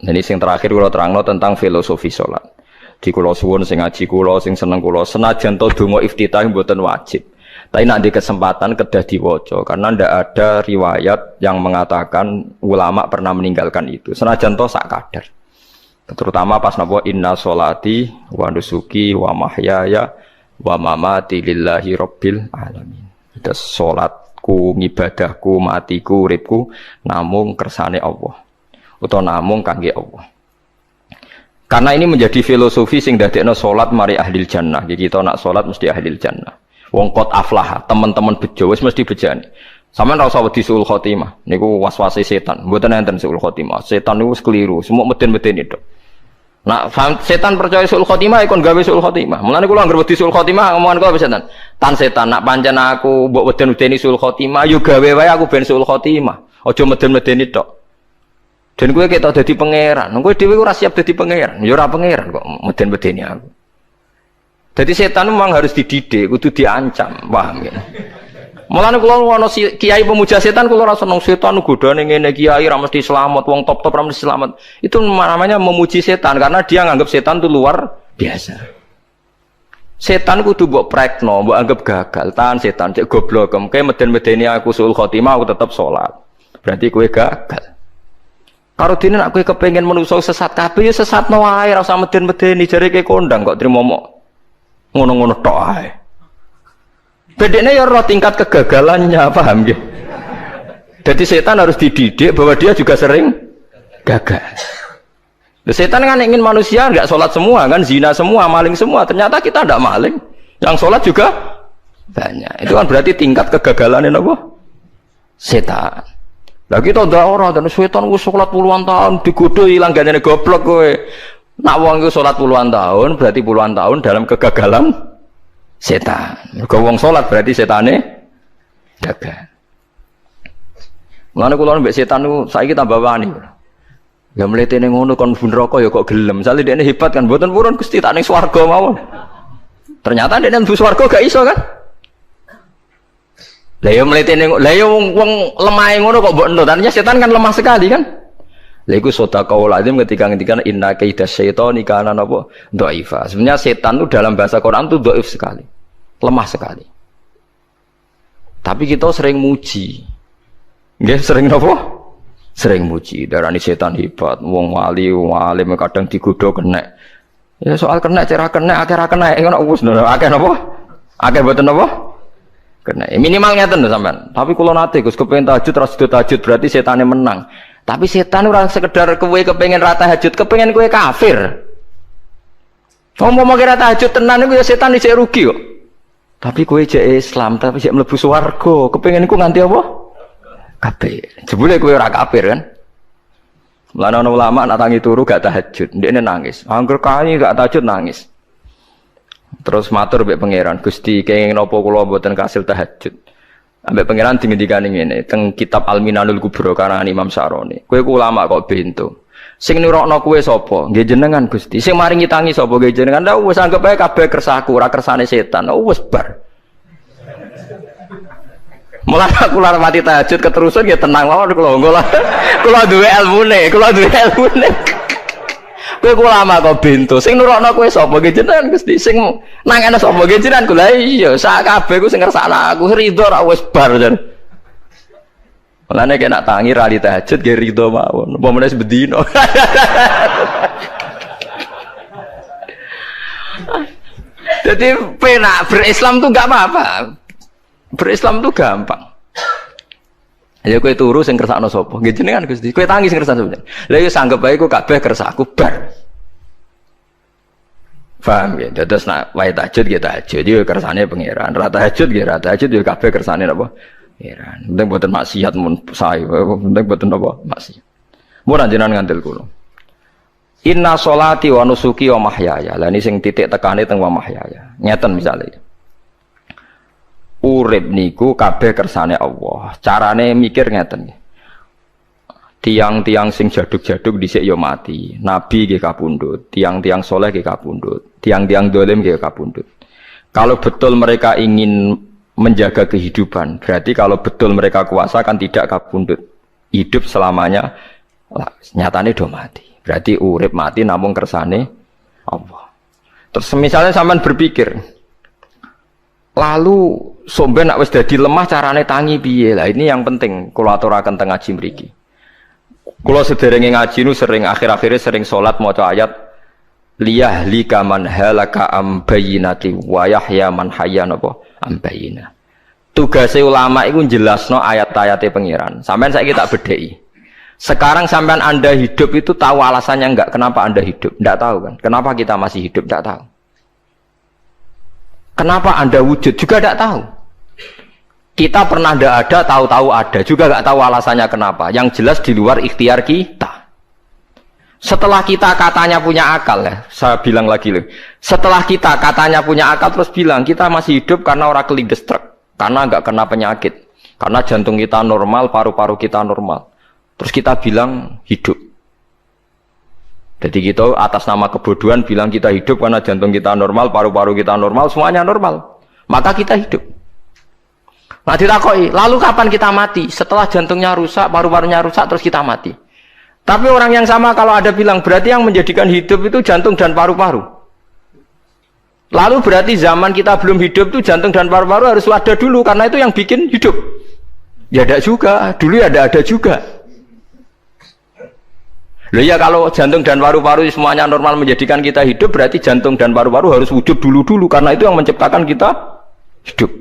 Ini sing terakhir kula terangno tentang filosofi salat. Di kula suwun sing ngaji kula sing seneng kula senajan to donga iftitah mboten wajib. Tapi nanti kesempatan kedah diwaca karena ndak ada riwayat yang mengatakan ulama pernah meninggalkan itu. Senajan to sak kadar. Terutama pas napa inna sholati wa nusuki wa mahyaya wa mamati lillahi rabbil alamin. Itu salatku, ngibadahku, matiku, uripku namung kersane Allah. Utawa namung kangge Allah. Karena ini menjadi filosofi sing dadekno salat mari ahlil jannah. Jadi kita nak salat mesti ahlil jannah. Wong qad aflah, teman-teman bejo wis mesti bejane. Sampeyan ora usah wedi suul khotimah. Niku waswase setan. Mboten enten suul khotimah. Setan niku keliru, semua meden-meden itu. Nah, setan percaya suul khotimah ikon gawe suul khotimah. Mulane kula anggere wedi suul khotimah ngomongan kula setan. Tan setan nak pancen aku mbok weden-wedeni suul khotimah yo gawe wae aku ben suul khotimah. Aja meden-medeni tok. Dan gue kita jadi pangeran, gue dewi gue siap jadi pangeran, jurah pangeran kok meden-medeni aku. Jadi setan memang harus dididik, kudu diancam, paham ya? Mulane kalau ono kiai pemuja setan, kalau rasa nong setan godane ngene kiai ra mesti selamat, wong top-top ra mesti selamat. Itu namanya memuji setan karena dia nganggap setan itu luar biasa. Setan kudu mbok prekno, mbok anggap gagal, tahan setan cek goblok, kayak meden-medeni aku suul khotimah aku tetap sholat. Berarti kowe gagal. Karo dene nek kowe kepengin menungso sesat kabeh ya sesatno wae ora usah meden-medeni jare ke kondang kok trimo mok ngono-ngono tok ae. Bedene ya ora tingkat kegagalannya, paham nggih? Jadi setan harus dididik bahwa dia juga sering gagal. Setan kan ingin manusia enggak sholat semua kan, zina semua, maling semua. Ternyata kita enggak maling. Yang sholat juga banyak. Itu kan berarti tingkat kegagalannya apa? Setan. Lah kita ndak ora dan setan wis salat puluhan tahun digodho ilang gandene goblok kowe. Nak wong iku salat puluhan tahun berarti puluhan tahun dalam kegagalan setan. Mergo wong salat berarti setane gagal. Mulane kula mbek setan niku saiki tambah wani. Ya mletene ngono kon bun neraka ya kok gelem. Misale dekne hebat kan mboten purun Gusti tak ning swarga mawon. Ternyata dekne mlebu swarga gak iso kan? Lah yo mletene lah yo wong lemahe ngono kok mbok entuk. Artinya setan kan lemah sekali kan? Lha iku sedekah lazim ketika ngendikan inna kaidas syaitani kana napa dhaifa. Sebenarnya setan itu dalam bahasa Quran itu dhaif sekali. Lemah sekali. Tapi kita sering muji. Nggih sering napa? Sering muji. Darani setan hebat, wong wali, wong alim kadang digodho kena. Ya soal kena cara kena akeh ra kena ngono wis akeh napa? Akeh mboten napa? Kena minimal ngeten lho sampean. Tapi kula nate Gus kepengin tahajud terus tahajud berarti setane menang. Tapi setan ora sekedar kowe kepengin ra tahajud, kepengin kowe kafir. Umpama kira tahajud tenan iku ya setan isih rugi kok. Tapi kowe jek Islam, tapi jek mlebu swarga, kepengin iku nganti apa? Kafir. Jebule kowe ora kafir kan? Lan ana ulama nak tangi turu gak tahajud, ndekne nangis. Angger kae gak tahajud nangis. Terus matur mbek pangeran, Gusti kenging napa kula mboten kasil tahajud. Ambek pangeran dingendikane ngene, teng kitab Al-Minanul Kubra karangan Imam Syaroni. Kowe ku ulama kok bento. Sing nurokno kowe sapa? Nggih jenengan Gusti. Sing maringi tangi sapa? Nggih jenengan. Lah wis anggap ae kabeh kersaku, ora kersane setan. Wis bar. Mulai aku lar mati tahajud keterusan ya tenang mawon kula. Kula duwe ilmune, Kowe ulama kok bento. Sing nurokno kowe sapa? Nggih jenengan Gusti. Sing nangene sapa? Nggih jenengan. Lah iya, sak kabeh ku sing ngersakno aku ridho ra wis bar jan. Mulane kena tangi rali tahajud nggih ridho mawon. Apa meneh sebedino. Jadi penak berislam tuh enggak apa-apa. Berislam tuh gampang. Ya kowe turu sing kersakno sapa? Nggih jenengan Gusti. Kowe tangi sing kersakno sapa? Lah ya sanggep bae ku kabeh kersakku bar. Paham ya? Dados nak wae tahajud ya tahajud yo kersane pangeran. Ra tahajud ya ra tahajud yo kabeh kersane napa? Pangeran. Penting boten maksiat mun sae. Penting boten napa? Maksiat. Mun jenengan ngandel kula. Inna sholati wa nusuki wa mahyaya. Lah ini sing titik tekane teng wa mahyaya. Ngeten misale. Urip niku kabeh kersane Allah. Carane mikir ngeten nggih. Tiang-tiang sing jaduk-jaduk dhisik ya mati. Nabi nggih kapundhut, tiang-tiang soleh nggih kapundhut, tiang-tiang dolim nggih kapundhut. Kalau betul mereka ingin menjaga kehidupan, berarti kalau betul mereka kuasa kan tidak kapundhut. Hidup selamanya nyatane do mati. Berarti urip mati namung kersane Allah. Terus misalnya sampean berpikir, lalu somben nek wis dadi lemah carane tangi piye? Lah ini yang penting kula aturaken teng ngaji mriki. Kula sederenge ngaji nu sering akhir-akhire sering salat maca ayat liyahlika man halaka am bayyinati wa yahya man hayya napa am bayyinah. Tugase ulama itu jelasno ayat-ayate pengiran. Sampean saiki tak bedheki. Sekarang sampean Anda hidup itu tahu alasannya enggak? Kenapa Anda hidup? Enggak tahu kan? Kenapa kita masih hidup? Enggak tahu. Kenapa Anda wujud? Juga enggak tahu. Kita pernah enggak ada, tahu-tahu ada. Juga enggak tahu alasannya kenapa. Yang jelas di luar ikhtiar kita. Setelah kita katanya punya akal ya, saya bilang lagi loh. Setelah kita katanya punya akal terus bilang kita masih hidup karena orang kelindes truk. Karena enggak kena penyakit, karena jantung kita normal, paru-paru kita normal. Terus kita bilang hidup. Jadi kita atas nama kebodohan bilang kita hidup karena jantung kita normal, paru-paru kita normal, semuanya normal. Maka kita hidup. Nah ditakoi, lalu kapan kita mati? Setelah jantungnya rusak, paru-parunya rusak, terus kita mati. Tapi orang yang sama kalau ada bilang berarti yang menjadikan hidup itu jantung dan paru-paru. Lalu berarti zaman kita belum hidup itu jantung dan paru-paru harus ada dulu karena itu yang bikin hidup. Ya ada juga, dulu ya ada juga. Loh ya kalau jantung dan paru-paru semuanya normal menjadikan kita hidup berarti jantung dan paru-paru harus wujud dulu karena itu yang menciptakan kita hidup.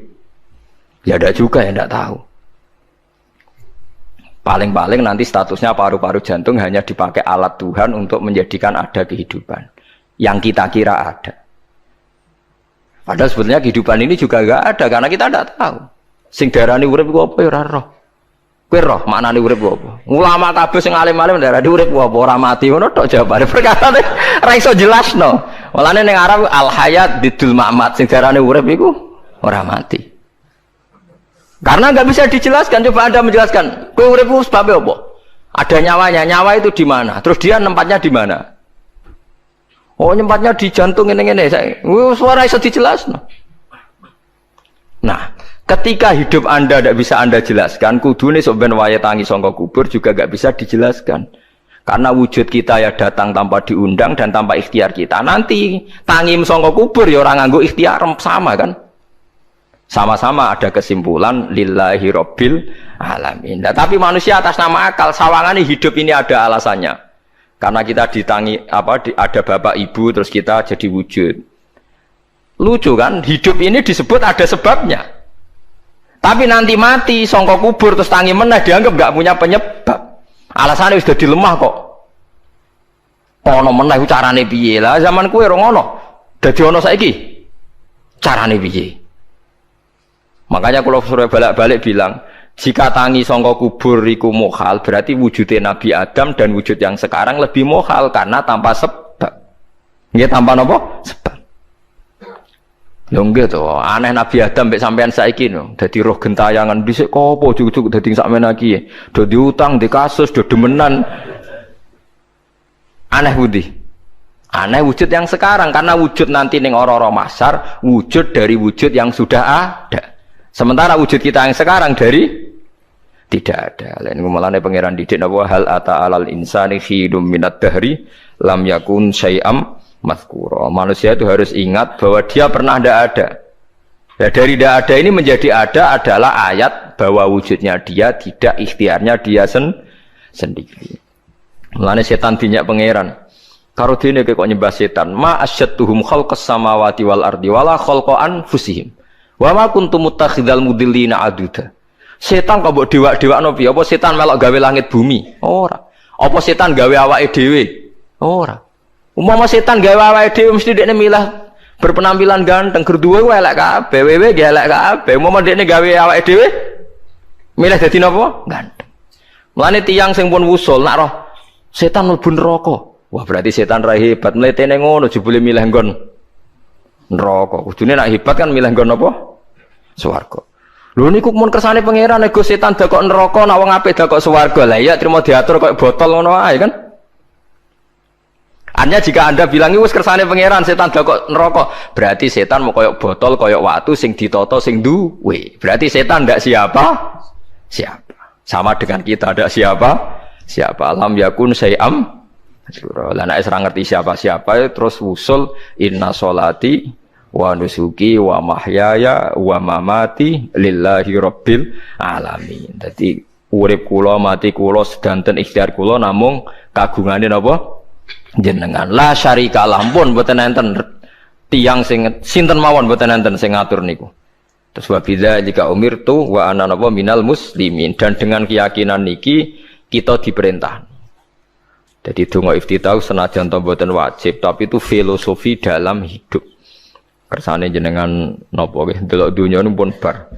Ya ada juga ya enggak tahu. Paling-paling nanti statusnya paru-paru jantung hanya dipakai alat Tuhan untuk menjadikan ada kehidupan yang kita kira ada. Padahal sebetulnya kehidupan ini juga enggak ada karena kita tidak tahu. Sing darani urip ku apa ya ora roh. Kowe roh maknane urip ku apa? Ulama kabeh sing alim-alim darani urip ku apa ora mati ngono tok jawabane. Perkarane ora iso jelasno. Walane ning Arab al hayat bidul ma'mat sing darani urip iku ora mati. Karena enggak bisa dijelaskan, coba Anda menjelaskan. Kowe urip ku sebab apa? Ada nyawanya, nyawa itu di mana? Terus dia tempatnya di mana? Oh nyempatnya di jantung ini suara bisa dijelaskan. Nah, ketika hidup Anda tidak bisa Anda jelaskan, kudune sampeyan waya tangi sangka kubur juga enggak bisa dijelaskan. Karena wujud kita ya datang tanpa diundang dan tanpa ikhtiar kita. Nanti tangi sangka kubur ya orang nganggo ikhtiar sama kan? Sama-sama ada kesimpulan lillahi rabbil alamin. Nah, tapi manusia atas nama akal sawangane hidup ini ada alasannya. Karena kita ditangi ada bapak ibu terus kita jadi wujud. Lucu kan? Hidup ini disebut ada sebabnya. Tapi nanti mati sangka kubur terus tangi meneh dianggap enggak punya penyebab. Alasannya sudah dilemah kok. Ono meneh ku carane piye? Lah zaman kuwe ora ngono. Dadi ono saiki. Carane piye? Makanya kalau suruh balik-balik bilang, jika tangi sangka kubur iku mukhal, berarti wujudnya Nabi Adam dan wujud yang sekarang lebih mukhal karena tanpa sebab. Nggih tanpa napa? Sebab. Lho nggih to, aneh Nabi Adam mek sampean saiki no, dadi roh gentayangan dhisik kopo cucuk dadi sakmene iki. Do diutang, di kasus, do demenan. Aneh budi. Aneh wujud yang sekarang karena wujud nanti ning ora-ora mahsyar, wujud dari wujud yang sudah ada. Sementara wujud kita yang sekarang dari tidak ada. Lain ngomongane pangeran didik napa hal ata alal insani khidum minad dahri lam yakun syai'am mazkura. Manusia itu harus ingat bahwa dia pernah tidak ada. Ya, dari tidak ada ini menjadi ada adalah ayat bahwa wujudnya dia tidak ikhtiarnya dia sendiri. Mulane setan dinyak pangeran. Karo dene kok nyembah setan, ma asyattuhum khalqas samawati wal ardi wala khalqa anfusihim. Wa ma kuntum muttakhidal mudillina aduda. Setan kok mbok dewak-dewakno piye? Apa setan melok gawe langit bumi? Ora. Apa setan gawe awake dhewe? Ora. Umpama setan gawe awake dhewe mesti dekne milah berpenampilan ganteng, gerduwe ku elek kabeh, wewe ge elek kabeh. Umpama dekne gawe awake dhewe milah dadi napa? Ganteng. Mulane tiyang sing pun wusul nak roh setan mlebu neraka. Wah berarti setan ra hebat, mletene ngono jebule milih nggon neraka. Kudune nak hebat kan milih nggon apa? Swarga. Lho niku mun kersane pangeran nego setan dakok neraka, nak wong apik dakok swarga. Lah iya trimo diatur koyo botol ngono ae kan. Artinya jika Anda bilang wis kersane pangeran setan dakok neraka, berarti setan mau koyo botol, koyo watu sing ditata sing duwe. Berarti setan ndak siapa? Siapa. Sama dengan kita ndak siapa? Siapa. Lam yakun syai'am Lah nek ora ngerti siapa-siapa terus usul inna sholati wa nusuki wa mahyaya wa mamati lillahi rabbil alamin. Dadi urip kula mati kula sedanten ikhtiar kula namung kagungane napa jenengan. La syarika lah pun mboten enten tiyang sing sinten mawon mboten enten sing ngatur niku. Terus wa bidzalika umirtu wa ana napa minal muslimin, dan dengan keyakinan niki kita diperintah. Jadi donga iftitah senajan to mboten wajib, tapi itu filosofi dalam hidup. Kersane jenengan napa nggih delok donya pun bar.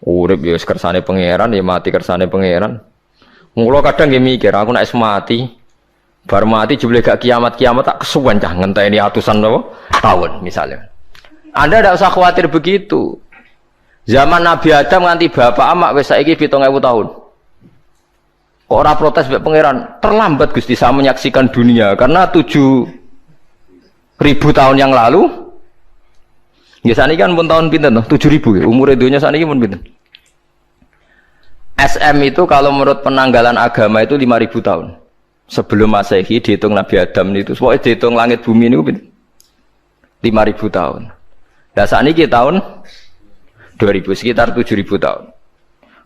Urip ya kersane pangeran, ya mati kersane pangeran. Mula kadang nggih mikir, aku nek mati, bar mati jebule gak kiamat-kiamat tak kesuwen cah ngenteni atusan napa tahun misalnya. Anda tidak usah khawatir begitu. Zaman Nabi Adam nganti bapak amak wis saiki 7.000 tahun. Kok ora protes mbek pangeran? Terlambat Gusti saya menyaksikan dunia karena 7.000 tahun yang lalu. Ya saniki kan pun tahun pinten toh? 7.000 ya. Umure dunia saniki pun pinten? SM itu kalau menurut penanggalan agama itu 5.000 tahun. Sebelum Masehi dihitung Nabi Adam itu, pokoknya dihitung langit bumi niku pinten? 5.000 tahun. Lah saniki tahun 2000 sekitar 7.000 tahun.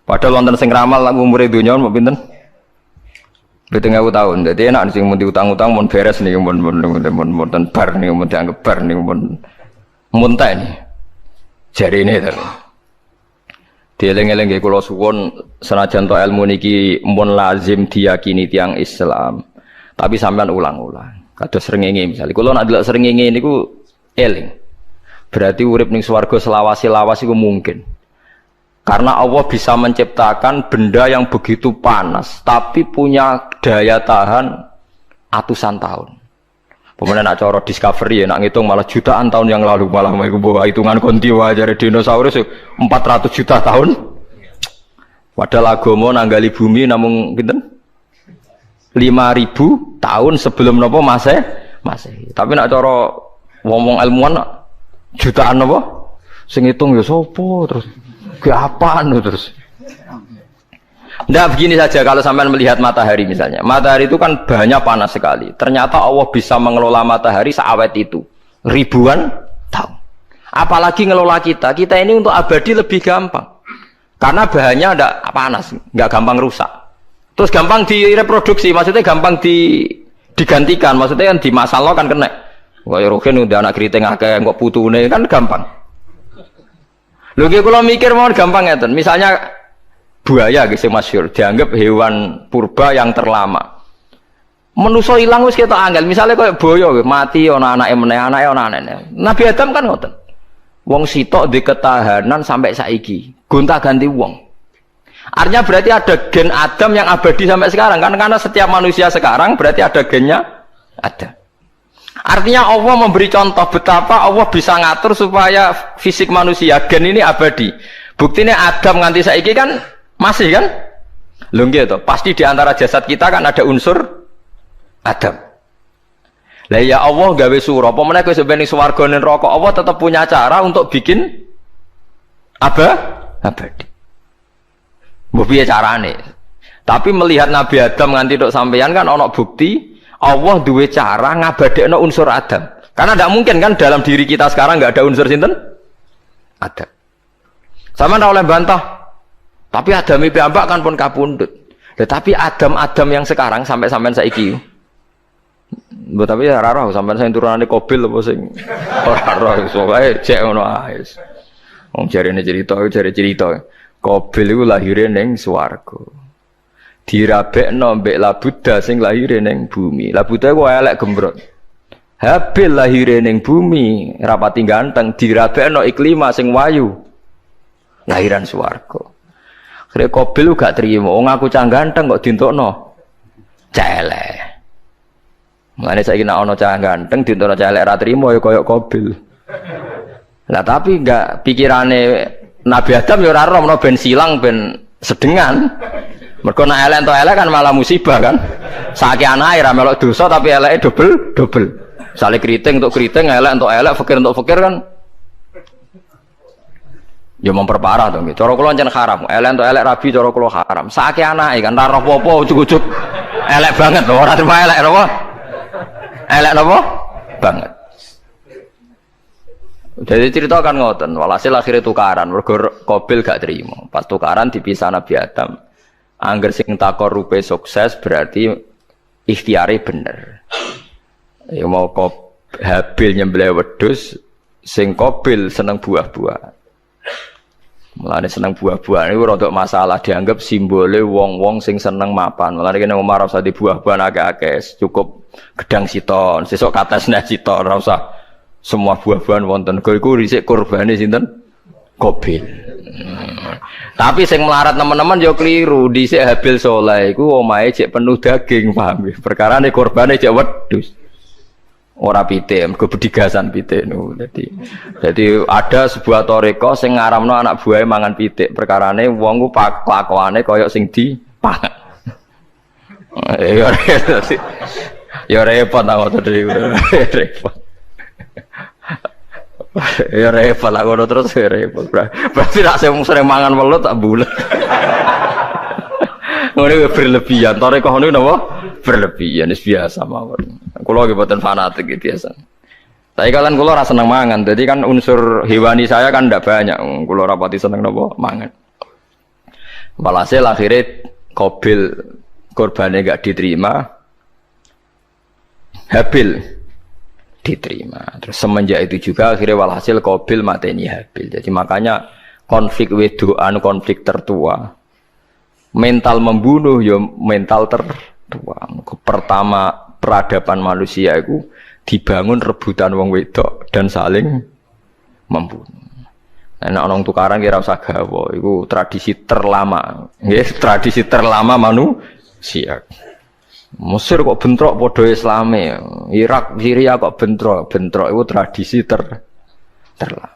Padahal wonten sing ramal umure dunia mau pinten? 7.000 tahun. Jadi enak sing mun diutang-utang mun beres nih mun bar nih mun dianggap bar nih mun muntah nih. Jari ini terus. Dieling-eling nggih kula suwun senajan to ilmu niki mun lazim diyakini tiyang Islam. Tapi sampean ulang-ulang. Kados srengenge misalnya kula nak delok srengenge niku eling. Berarti urip ning swarga selawase-lawas iku mungkin. Karena Allah bisa menciptakan benda yang begitu panas, tapi punya daya tahan atusan tahun. Pemenang nak coro discovery ya, nak ngitung malah jutaan tahun yang lalu, malah bawa hitungan kontiwa dari dinosaurus 400 juta tahun. Padahal agama nanggali bumi namun pinten 5.000 tahun sebelum nopo Masehi. Tapi nak coro ngomong ilmuwan jutaan nopo, sing ngitung ya sopo terus. Keapaan terus? Nah begini saja kalau sampai melihat matahari misalnya. Matahari itu kan bahannya panas sekali. Ternyata Allah bisa mengelola matahari seawet itu. Ribuan tahun. Apalagi ngelola kita. Kita ini untuk abadi lebih gampang. Karena bahannya ada panas. Nggak gampang rusak. Terus gampang direproduksi. Maksudnya gampang digantikan. Maksudnya kan di masa lo kan kena. Kayak rogen udah anak keriting akeh kok putune kan gampang. Lho kalau mikir mau gampang ngeten. Misalnya buaya gitu masyhur dianggap hewan purba yang terlama. Manusa ilang wis ketok angel. Misalnya kayak buaya mati ana anake meneh, anake ana anake. Nabi Adam kan ngoten. Wong sitok di ketahanan sampai saiki. Gonta-ganti wong. Artinya berarti ada gen Adam yang abadi sampai sekarang kan, karena setiap manusia sekarang berarti ada gennya ada. Artinya Allah memberi contoh betapa Allah bisa ngatur supaya fisik manusia gen ini abadi. Buktinya Adam nganti saiki kan masih kan? Lho nggih to, pasti di antara jasad kita kan ada unsur Adam. Lah ya Allah gawe sura, apa meneh kowe sebenarnya swarga ning neraka, Allah tetap punya cara untuk bikin abadi. Mbok piye carane? Tapi melihat Nabi Adam nganti tok sampeyan kan ana bukti Allah duwe cara ngabadekno unsur Adam. Karena tidak mungkin kan dalam diri kita sekarang nggak ada unsur sinten? Adam. Sama ndak oleh bantah. Tapi Adam iki ambak kan pun kapundhut. Tetapi Adam yang sekarang sampai sampean saiki. Mbok tapi ora roh sampean sing turunane Qabil apa sing ora roh iso wae cek ngono ae. Wong jarene cerita. Qabil iku lahire ning swarga. Dirabekno mbek Labuda sing lahir ning bumi. Labuda ku elek gembrot. Habil lahir ning bumi, rapati ganteng, dirabekno Iklima sing wayu. Lahiran swarga. Akhire Qabil gak trimo, wong aku cah ganteng kok dientukno celek. Mulane saiki nek ana cah ganteng dientukno celek ra trimo ya kaya Qabil. Lah tapi enggak pikirane Nabi Adam ya ora rono ben silang ben sedengan. Mergo nek elek entuk elek kan malah musibah kan. Saiki anake ra melok dosa tapi eleke double. Misale keriting untuk keriting, elek untuk elek, fakir untuk fakir kan. Ya memperparah to nggih. Cara kula jan haram. Elek untuk elek rabi cara kula haram. Saiki anake kan ra roh apa-apa ujug-ujug Elek banget lho, ora terima elek napa? Elek napa? Banget. Jadi cerita kan ngoten, walhasil akhirnya tukaran, mergo Qabil gak terima. Pas tukaran dipisah Nabi Adam. Angger sing takorupe sukses berarti ikhtiare bener. Ya mau Habil nyembelih wedhus, sing Qabil seneng buah-buah. Mulane seneng buah-buahan iku rada masalah dianggap simbole wong-wong sing seneng mapan. Mulane kene Umar ora usah di buah-buahan akeh-akeh, cukup gedang siton, sesuk katesne siton, ora usah semua buah-buahan wonten. Iku risik kurbane sinten? Qabil. Tapi sing melarat teman-teman yo keliru, dhisik Habil saleh iku omahe cek penuh daging, paham ya? Perkarane kurbane cek wedhus. Ora pitik, mergo bedigasan pitik niku. Dadi ada sebuah toreko sing ngaramno anak buahe mangan pitik. Perkarane wong ku kelakuane kaya sing dipangan. Ya repot ta ngoten iki. Repot. Ya repot lah ngono terus repot. Berarti nek sering mangan welut tak bulet. Ngono berlebihan. Toreko niku napa? Berlebihan wis biasa mawon. Kula nggih mboten fanatik biasa. Tapi kalian kula ora seneng mangan. Jadi kan unsur hewani saya kan ndak banyak. Kula rapati seneng napa mangan. Walhasil akhirnya Qabil korbannya gak diterima. Habil diterima. Terus semenjak itu juga akhirnya walhasil Qabil mateni Habil. Jadi makanya konflik wedoan konflik tertua. Mental membunuh ya mental tertua. Pertama peradaban manusia itu dibangun rebutan wong wedok dan saling membunuh. Nah, orang tukaran kira usah gawa, itu tradisi terlama, nggih, tradisi terlama manusia. Mesir kok bentrok padha Islame, Irak, Syria kok bentrok itu tradisi terlama.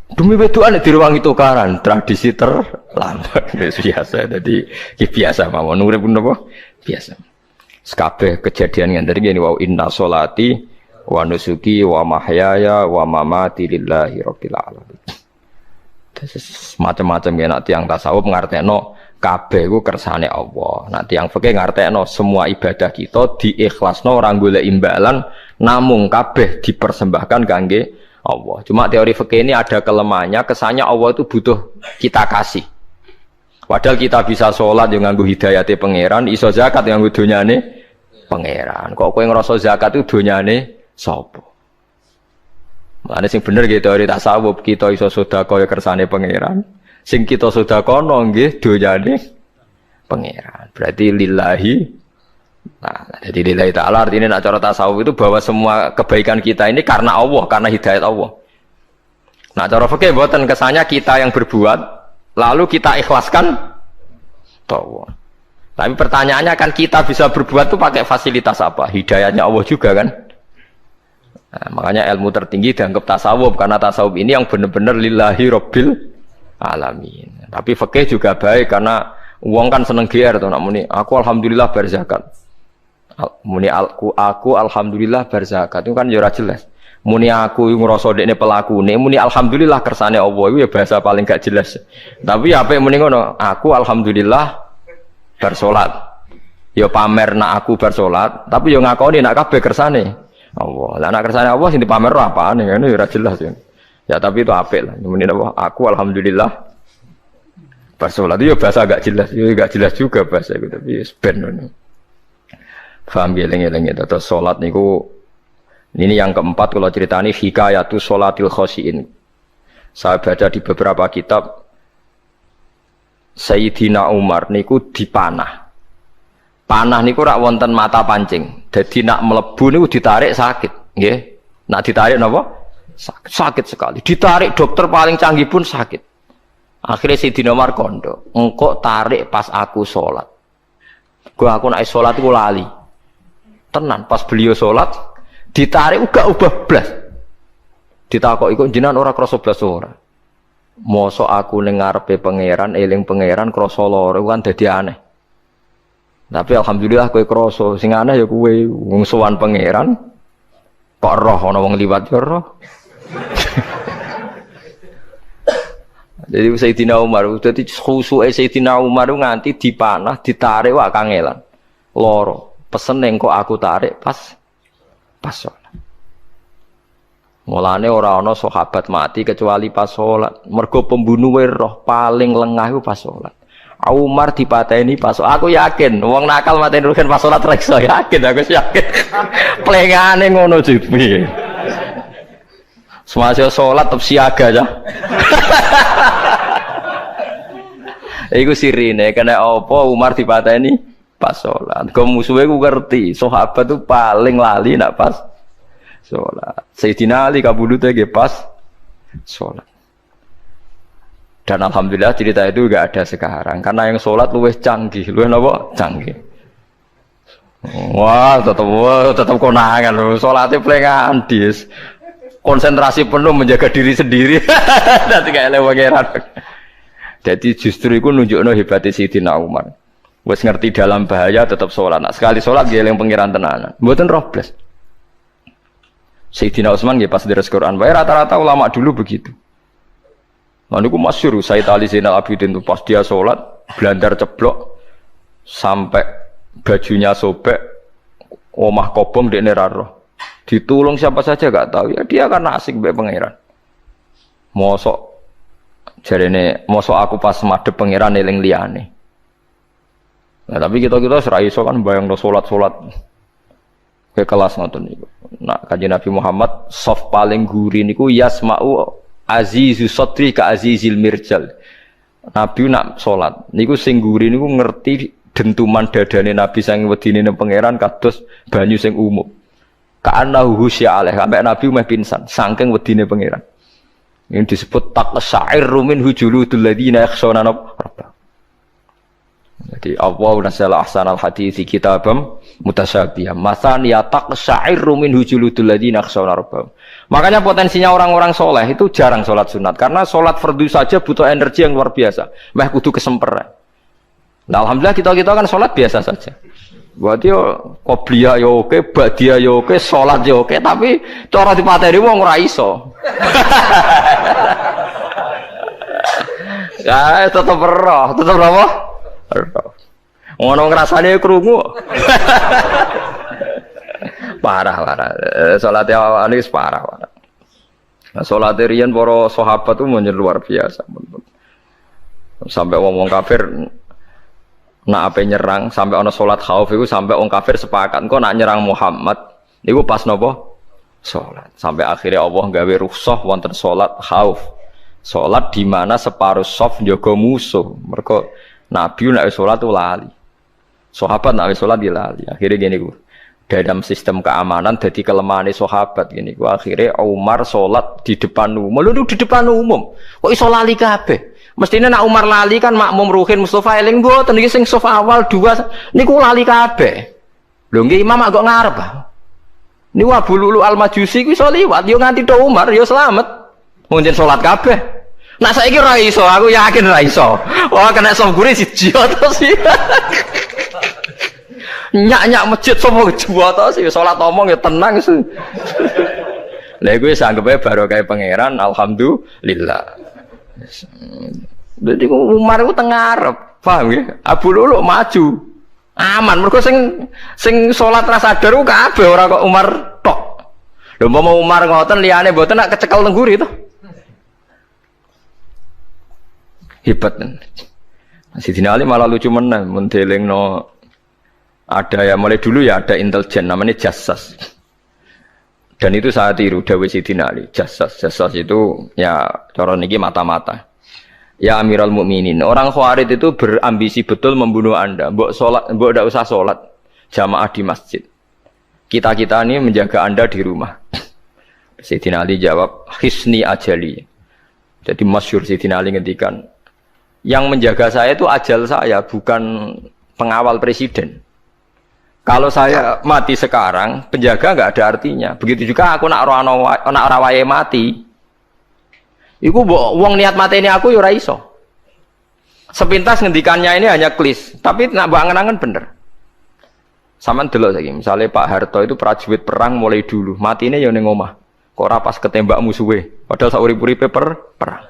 Demi wedokan direwangi tukaran, tradisi terlama. Biasa, jadi biasa mawon urip napa? Biasa. Sekabeh kejadian ngene iki wa inna sholati wa nusuki wa mahyaya wa mamati lillahi rabbil alamin. Macam-macam ya tiang tasawuf ngartekno kabeh iku kersane Allah. Nek tiang fikih ngartekno semua ibadah kita diikhlasno ora golek imbalan namung kabeh dipersembahkan kangge Allah. Cuma teori fikih ini ada kelemahannya, kesannya Allah itu butuh kita kasih. Padahal kita bisa sholat yang nganggo hidayate pangeran, iso zakat yang nganggo donyane pangeran. Kok kowe ngrasa zakat itu donyane sapa? Mulane sing bener nggih teori tasawuf, kita iso sedekah ya kersane pangeran. Sing kita sedekahno nggih donyane pangeran. Berarti lillahi. Nah, jadi lillahi ta'ala artinya nak cara tasawuf itu bahwa semua kebaikan kita ini karena Allah, karena hidayat Allah. Nah, cara fikih mboten kesannya kita yang berbuat lalu kita ikhlaskan Allah. Tapi pertanyaannya kan kita bisa berbuat itu pakai fasilitas apa? Hidayatnya Allah juga kan? Nah, makanya ilmu tertinggi dianggap tasawuf karena tasawuf ini yang benar-benar lillahi rabbil alamin. Tapi fikih juga baik karena uang kan seneng GR to nak muni aku alhamdulillah berzakat. Muni aku alhamdulillah berzakat itu kan ya ora jelas. Muni aku ngrasa dekne pelakune, muni alhamdulillah kersane Allah itu ya bahasa paling gak jelas. Tapi apik muni ngono, aku alhamdulillah bersolat. Ya pamer nak aku bersolat, tapi ya ngakoni nak kabeh kersane Allah. Lah nak kersane Allah sing dipamer apane ngene ya ora jelas ya. Ya tapi itu apik lah. Muni apa? Aku alhamdulillah bersolat itu ya bahasa gak jelas, ya gak jelas juga bahasa itu tapi ben ngono. Faham geleng-geleng itu terus sholat niku ini yang keempat kalau ceritani hikayatu sholatil khosyin. Saya baca di beberapa kitab Sayyidina Umar niku dipanah. Panah niku rak wonten mata pancing. Jadi nak mlebu niku ditarik sakit, nggih. Nak ditarik napa? Sakit sekali. Ditarik dokter paling canggih pun sakit. Akhirnya Sayyidina Umar kondo, engkau tarik pas aku sholat. Aku nak sholat iku lali. Tenan pas beliau sholat ditarik uga ubah blas ditakok iku jenengan ora krasa blas ora mosok aku ning ngarepe pangeran eling pangeran krasa lara kan dadi aneh tapi alhamdulillah kowe krasa sing aneh ya kowe wong sowan pangeran kok roh ana wong liwat ya roh jadi Sayyidina Umar dadi khusuke Sayyidina Umar nganti dipanah ditarik wak kangelan loro. Pesen kok aku tarik pas salat. Mulane ora ana sahabat mati kecuali pas salat. Mergo pembunuhe roh paling lengah iku pas salat. Umar dipateni pas aku yakin wong nakal mateni rugen pas salat reksa yakin aku yakin. Plengane ngono jipi. Semasa salat tetep siaga ya. Iku sirine kena apa Umar dipateni pas salat. Kok musuhe ku ngerti, sahabat tuh paling lali nak pas salat. Sayyidina Ali kabudute nggih pas salat. Dan alhamdulillah cerita itu enggak ada sekarang karena yang salat luwih canggih, luwih napa? Canggih. Wah, tetep konangan lho. Salate plengan dis. Konsentrasi penuh menjaga diri sendiri. Nanti kayak lewangeran. Jadi justru itu nunjukno hebatnya Sayyidina Umar. Wes ngerti dalam bahaya tetap sholat. Nah, sekali sholat dia yang pengiran tenanan. Mboten roh blas. Sayyidina Utsman nggih pas deres Quran. Wae rata-rata ulama dulu begitu. Nah niku masyhur Said Ali Zainal Abidin itu pas dia sholat blandar ceblok sampai bajunya sobek, omah kobong dekne ra roh. Ditulung siapa saja gak tahu ya dia karena asik mbek pangeran. Mosok jarene mosok aku pas madhep pangeran eling liyane. Nah, tapi kita ora iso kan bayangno salat-salat ke kelas ngoten niku. Nah, Kanjeng Nabi Muhammad soft paling guri niku yasma'u azizu sadri ka azizil mirjal. Nabi nak salat niku sing guri niku ngerti dentuman dadane Nabi sang wedine nang pangeran kados banyu sing umum. Ka'annahu husya alaih sampai Nabi meh pingsan saking wedine pangeran. Ini disebut taqsa'irru min hujuludul ladzina yakhshawna rabbahum. Jadi Allah nazzala ahsanal hadithi kitabam mutasyabiham. Matsan ya taqsa'irru min hujuludul ladzina yakhshawna rabbahum. Makanya potensinya orang-orang soleh itu jarang sholat sunat karena sholat fardu saja butuh energi yang luar biasa. Meh kudu kesemperan. Nah, alhamdulillah kita kan sholat biasa saja. Buat yo qobliyah yo oke, ba'diyah yo oke, sholat yo oke, tapi cara dipateni wong ora iso. Ya, tetep apa? Ngono ngrasane krungu. Parah. Salat awake wis parah. Salat riyen para sahabat itu luar biasa. Sampai wong kafir nak ape nyerang sampai ana salat khauf iku sampai wong kafir sepakat engko nak nyerang Muhammad niku pas napa salat sampai akhirnya Allah gawe rukhsah wonten salat khauf salat di mana separuh saf njaga musuh mergo Nabi nek salat tu lali sahabat nek salat di lali akhirnya gini ku dalam sistem keamanan jadi kelemahan sahabat gini ku akhirnya Umar salat di depan umum lho di depan umum kok iso lali kabeh. Mestinya nak Umar lali kan makmum ruhin Mustafa eling mboten iki sing saf awal dua niku lali kabeh. Lho nggih imam agak ngarep. Niku Abu Lulu Al-Majusi ku iso liwat yo nganti tok Umar yo slamet. Munjen salat kabeh. Nak saiki ora iso, aku yakin ora iso. Wah kena saf guri siji to sih. Nyak-nyak masjid sapa kejuwa to sih salat omong ya tenang sih. Lha iku wis anggepe barokah pangeran alhamdulillah. Jadi Umar itu tengah Arab, paham ya? Abu Lulu maju, aman. Mereka sing sholat rasa sadar kabeh ora kok Umar tok. Lho mau Umar ngoten liyane mboten nak kecekel tengguri itu. Hebat. Sidina Ali malah lucu meneh mendelingno ada ya mulai dulu ya ada intelijen namanya Jassas. Dan itu saya tiru dawuh Sidina Ali, Jassas itu ya cara niki mata-mata. Ya Amirul Mukminin, orang Khawarij itu berambisi betul membunuh Anda. Mbok ndak usah salat jamaah di masjid. Kita ini menjaga Anda di rumah. Sidina Ali jawab, "Hisni ajali." Jadi masyhur Sidina Ali ngendikan, yang menjaga saya itu ajal saya, bukan pengawal presiden. Kalau saya mati sekarang, penjaga nggak ada artinya. Begitu juga aku nak rawaye mati. Iku wong niat mati ini aku ora iso. Sepintas ngendikannya ini hanya klis, tapi nak angen-angen bener. Saman delok saiki, misalnya Pak Harto itu prajurit perang mulai dulu, matine ya ning omah. Kok ora pas ketembak musuhe, padahal sak urip-uripe perang.